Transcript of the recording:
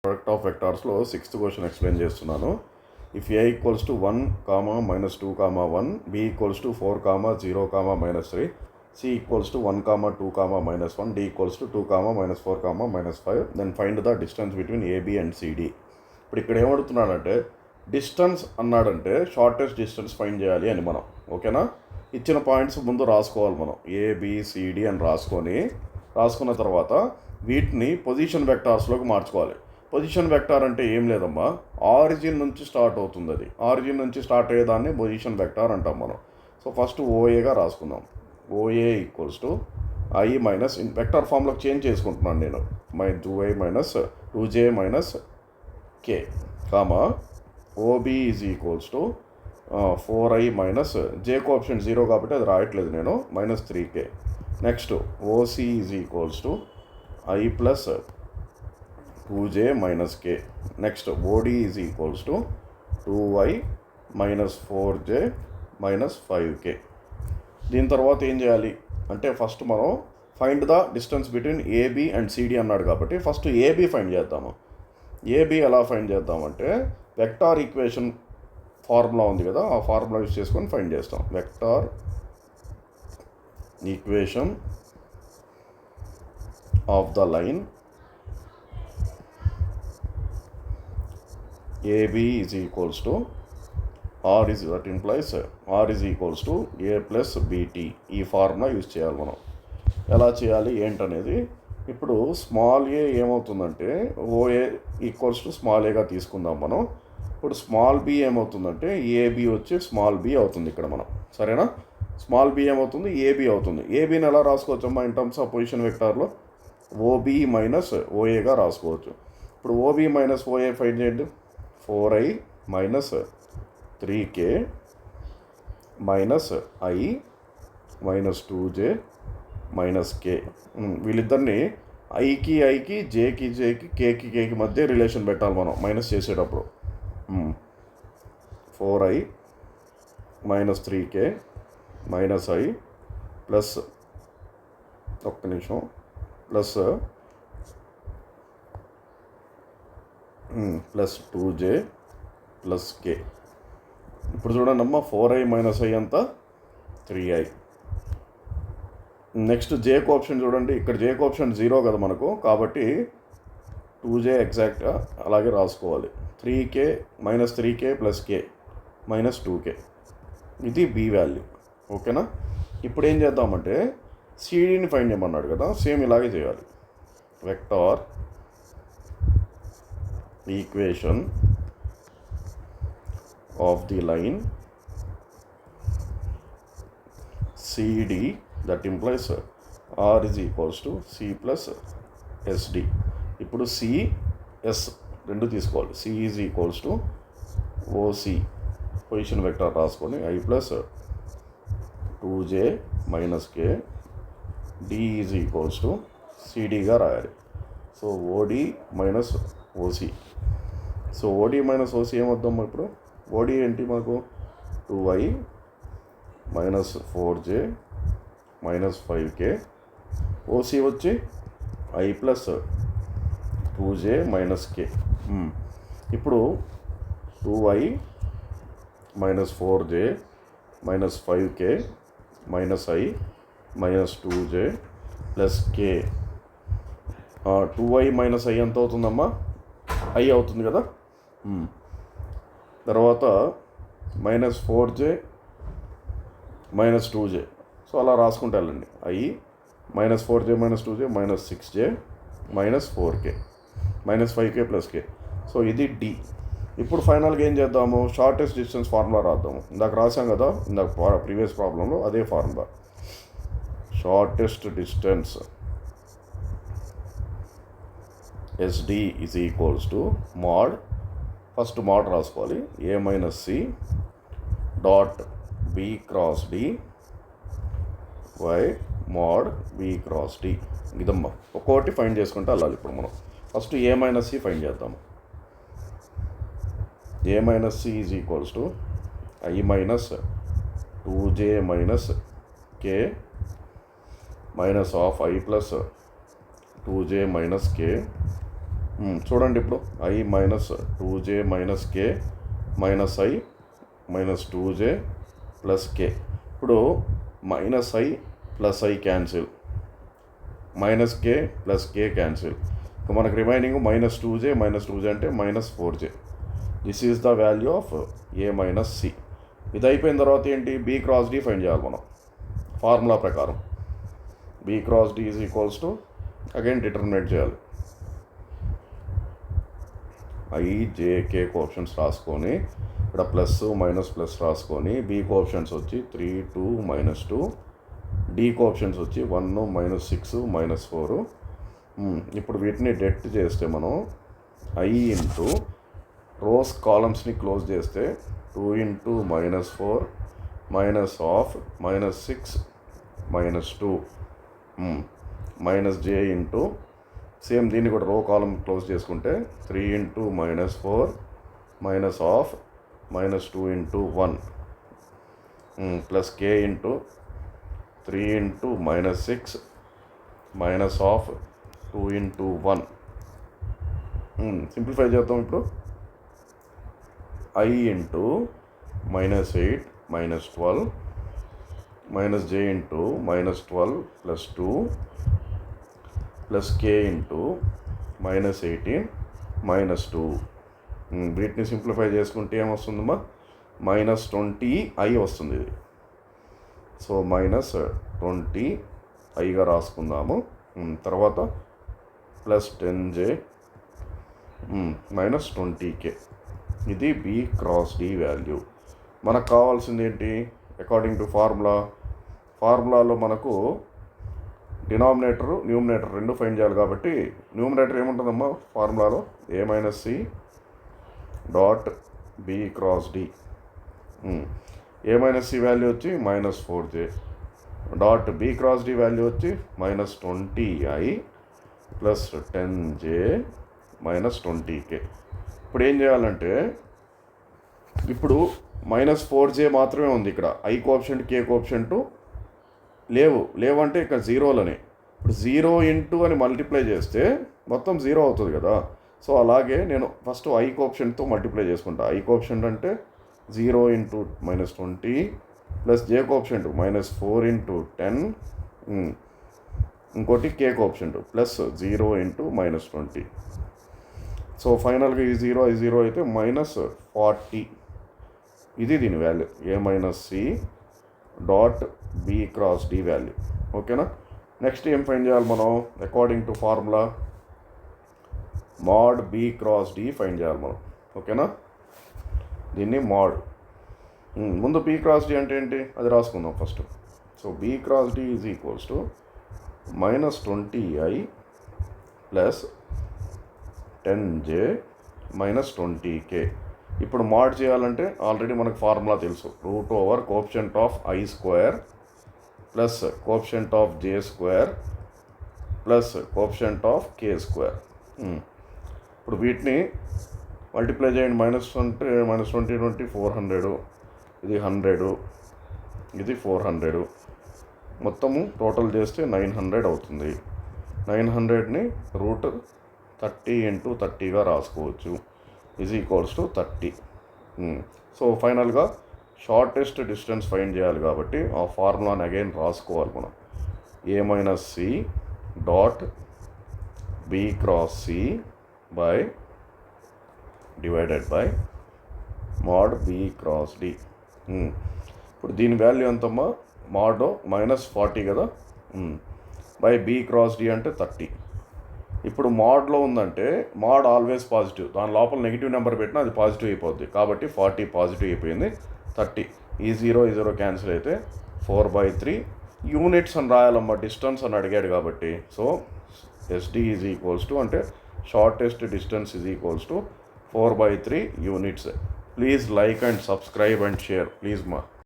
Product of వెక్టార్స్లో 6th question explain చేస్తున్నాను. If A equals to 1, -2, 1, B equals to 4, 0, -3, C equals to 1, 2, -1, D equals to 2, -4, -5, then find the distance between AB and CD. ఇప్పుడు ఇక్కడ ఏమడుగుతున్నాడంటే distance అన్నాడంటే shortest distance find చేయాలి అని మనం, ఓకేనా? ఇచ్చిన పాయింట్స్ ముందు రాసుకోవాలి మనం, ఏబిసిడి అని రాసుకున్న తర్వాత వీటిని పొజిషన్ వెక్టార్స్లోకి మార్చుకోవాలి. పొజిషన్ వెక్టార్ అంటే ఏం లేదమ్మా, ఆరిజిన్ నుంచి స్టార్ట్ అవుతుంది. అది ఆరిజిన్ నుంచి స్టార్ట్ అయ్యేదాన్ని పొజిషన్ వెక్టార్ అంటాం మనం. సో ఫస్ట్ ఓఏగా రాసుకుందాం. OA equals to I minus vector ఫామ్లోకి చేంజ్ చేసుకుంటున్నాను నేను, 2i minus 2j minus K, comma OB is equals to 4i minus J coefficient 0 కాబట్టి అది రాయట్లేదు నేను, -3k. Next OC is equals to I plus 2j minus K. Next OD is equals to 2i minus 4j minus 5k. దీని తర్వాత ఏం చేయాలి అంటే first మనం find the distance between AB and CD అన్నాడు కాబట్టి ఫస్ట్ ఏబి ఫైండ్ చేద్దాము. AB ఎలా ఫైండ్ చేద్దామంటే వెక్టార్ ఈక్వేషన్ ఫార్ములా ఉంది కదా, ఆ ఫార్ములా యూజ్ చేసుకొని ఫైండ్ చేస్తాం. Vector equation of the line AB is equals to R is that implies R is equals to A plus BT. ఈ formula use చేయాలి మనం. ఎలా చేయాలి ఏంటనేది ఇప్పుడు స్మాల్ ఏ ఏమవుతుందంటే ఓఏ ఈక్వల్స్ టు స్మాల్ ఏగా తీసుకుందాం మనం. ఇప్పుడు స్మాల్ బి ఏమవుతుందంటే ఏబి వచ్చి స్మాల్ బి అవుతుంది ఇక్కడ మనం, సరేనా? స్మాల్ బి ఏమవుతుంది, ఏబి అవుతుంది. ఏబిని ఎలా రాసుకోవచ్చమ్మా ఇన్ టర్మ్స్ ఆఫ్ పొజిషన్ వెక్టార్లో? ఓబి మైనస్ ఓఏగా రాసుకోవచ్చు. ఇప్పుడు ఓబి మైనస్ ఓఏ ఫైండ్ చేయండి. 4i minus 3k minus I minus 2j minus K. వీళ్ళిద్దరిని ఐకి జేకి కేకి మధ్య రిలేషన్ పెట్టాలి మనం మైనస్ చేసేటప్పుడు. 4i minus 3k minus I plus plus 2j plus K. ఇప్పుడు చూడండి అమ్మ, 4i మైనస్ ఐ అంతా 3i. నెక్స్ట్ జే కోఆప్షన్ చూడండి, ఇక్కడ జే కోఆప్షన్ 0 కదా మనకు, కాబట్టి 2j ఎగ్జాక్ట్గా అలాగే రాసుకోవాలి. 3k మైనస్ 3k ప్లస్ కే మైనస్ 2k, ఇది బి వాల్యూ, ఓకేనా? ఇప్పుడు ఏం చేద్దామంటే సిడిని ఫైండ్ చేయమన్నాడు కదా, సేమ్ ఇలాగే చేయాలి. Vector equation of the line CD that implies R is equals to C plus SD. ఇప్పుడు CS రెండు తీసుకోవాలి. C is equals to OC position vector రాసుకొని I plus 2j minus K, D is equals to CDగా రాయాలి. So OD minus OC. So OD minus OC ఏమొద్దాం ఇప్పుడు? OD ఏంటి మనకు? 2i minus 4j minus 5k. OC వచ్చి I plus 2j minus కే. ఇప్పుడు 2i minus 4j minus 5k minus I minus 2j plus K. 2i minus I ఎంత అవుతుందమ్మా? I అవుతుంది కదా. తర్వాత minus 4j minus 2j, so అలా రాసుకుంటా వెళ్ళండి. I minus 4j minus 2j minus 6j minus 4k minus 5k plus K. So ఇది D. ఇప్పుడు ఫైనల్గా ఏం చేద్దాము, షార్టెస్ట్ డిస్టెన్స్ ఫార్ములా రాద్దాము. ఇందాక రాసాం కదా, ఇందాక ప్రీవియస్ ప్రాబ్లంలో అదే formula. Shortest distance SD is equals to mod, first mod రాసుకోవాలి, A minus C dot B cross D by mod B cross D. ఇదమ్మా ఒక్కొక్కటి ఫైండ్ చేసుకుంటే వెళ్ళాలి. ఇప్పుడు మనం first A minus C find చేద్దాము. A minus C is equals to I minus 2j minus K minus of I plus 2j minus K చూడండి ఇప్పుడు I minus 2J minus K minus I minus 2J plus K. ఇప్పుడు minus I plus I cancel, minus K plus K cancel. ఇంకా మనకు remaining minus 2J అంటే minus 4J. This is the value of A minus C. ఇది అయిపోయిన తర్వాత ఏంటి, B cross D find చేయాలి మనం ఫార్ములా ప్రకారం. B cross D is equals to again determinate చేయాలి. IJK కోఆప్షన్స్ రాసుకొని ఇక్కడ ప్లస్ మైనస్ ప్లస్ రాసుకొని B కోఆప్షన్స్ వచ్చి 3 2 మైనస్ 2, D కోఆప్షన్స్ వచ్చి 1 మైనస్ 6 మైనస్ 4. ఇప్పుడు వీటిని డెట్ చేస్తే మనం I ఇంటూ రోస్ కాలమ్స్ని క్లోజ్ చేస్తే 2 into minus 4 minus of minus 6 minus 2 minus J into same దీన్ని కూడా రో కాలం క్లోజ్ చేసుకుంటే 3 into minus 4 minus of minus 2 into 1 plus K into 3 into minus 6 minus of 2 into 1. Simplify చేద్దాం ఇప్పుడు. I into minus 8 minus 12 minus J into minus 12 plus 2 plus K into minus 18 minus 2. వీటిని simplify చేసుకుంటే ఏమొస్తుందమ్మా, minus 20I వస్తుంది ఇది. So minus 20Iగా రాసుకుందాము. తర్వాత ప్లస్ 10J మైనస్ 20K. ఇది B క్రాస్ D వాల్యూ. మనకు కావాల్సింది ఏంటి, అకార్డింగ్ టు ఫార్ములాలో మనకు డినామినేటరు న్యూమినేటర్ రెండు ఫైండ్ చేయాలి కాబట్టి న్యూమినేటర్ ఏముంటుందమ్మా ఫార్ములాలో, A minus C dot B cross D. A minus C value వచ్చి minus 4J dot B cross D value వచ్చి minus 20I plus 10J minus 20K. ఇప్పుడు ఏం చేయాలంటే, ఇప్పుడు మైనస్ 4J మాత్రమే ఉంది ఇక్కడ. I కోఆప్షెంట్ K కోఆప్షెంట్ లేవు అంటే ఇక్కడ జీరోలని. ఇప్పుడు 0 ఇంటూ అని మల్టిప్లై చేస్తే మొత్తం 0 అవుతుంది కదా. సో అలాగే నేను ఫస్ట్ I కోఆప్షెంట్తో మల్టిప్లై చేసుకుంటా. I కోఆప్షెంట్ అంటే 0 into minus 20 plus J coefficient minus 4 into 10, ఇంకోటి K coefficient plus 0 into minus 20. So ఫైనల్గా ఈ 0 అయితే మైనస్ 40. ఇది దీని value A minus C dot B cross D value. ఓకేనా. నెక్స్ట్ ఏం ఫైండ్ చేయాలి మనం, according to formula mod B cross D find చేయాలి మనం. ఓకేనా. దీన్ని మాడ్, ముందు B క్రాస్ D అంటే ఏంటి అది రాసుకుందాం first. So B cross D is equals to minus 20I plus 10J minus 20K. ఇప్పుడు మాడ్ చేయాలంటే ఆల్రెడీ మనకు ఫార్ములా తెలుసు, root over coefficient of I square plus coefficient of J square plus coefficient of K square. ఇప్పుడు వీటిని multiply చేయండి. Minus 20 400, ఇది 100, ఇది 400, మొత్తము టోటల్ చేస్తే 900 అవుతుంది. 900ని రూట్ 30 ఇంటూ 30గా రాసుకోవచ్చు, ఈజ్ ఈక్వల్స్ టు 30. సో ఫైనల్గా షార్టెస్ట్ డిస్టెన్స్ ఫైండ్ చేయాలి కాబట్టి ఆ ఫార్ములాని అగైన్ రాసుకోవాలి మనం. A minus C dot B cross C by divided by mod B cross D. ఇప్పుడు దీని వాల్యూ ఎంతమ్మా, మాడ్ మైనస్ 40 కదా, బై B క్రాస్ D అంటే 30. ఇప్పుడు మాడ్లో ఉందంటే మాడ్ ఆల్వేస్ పాజిటివ్, దాని లోపల నెగిటివ్ నెంబర్ పెట్టినా అది పాజిటివ్ అయిపోద్ది కాబట్టి 40 పాజిటివ్ అయిపోయింది. 30 ఈ 0 క్యాన్సిల్ అయితే 4/3 యూనిట్స్ అని రాయాలమ్మా, డిస్టెన్స్ అని అడిగాడు కాబట్టి. So SD is equals to అంటే shortest distance is equals to 4/3 units. Please like and subscribe and share please మా.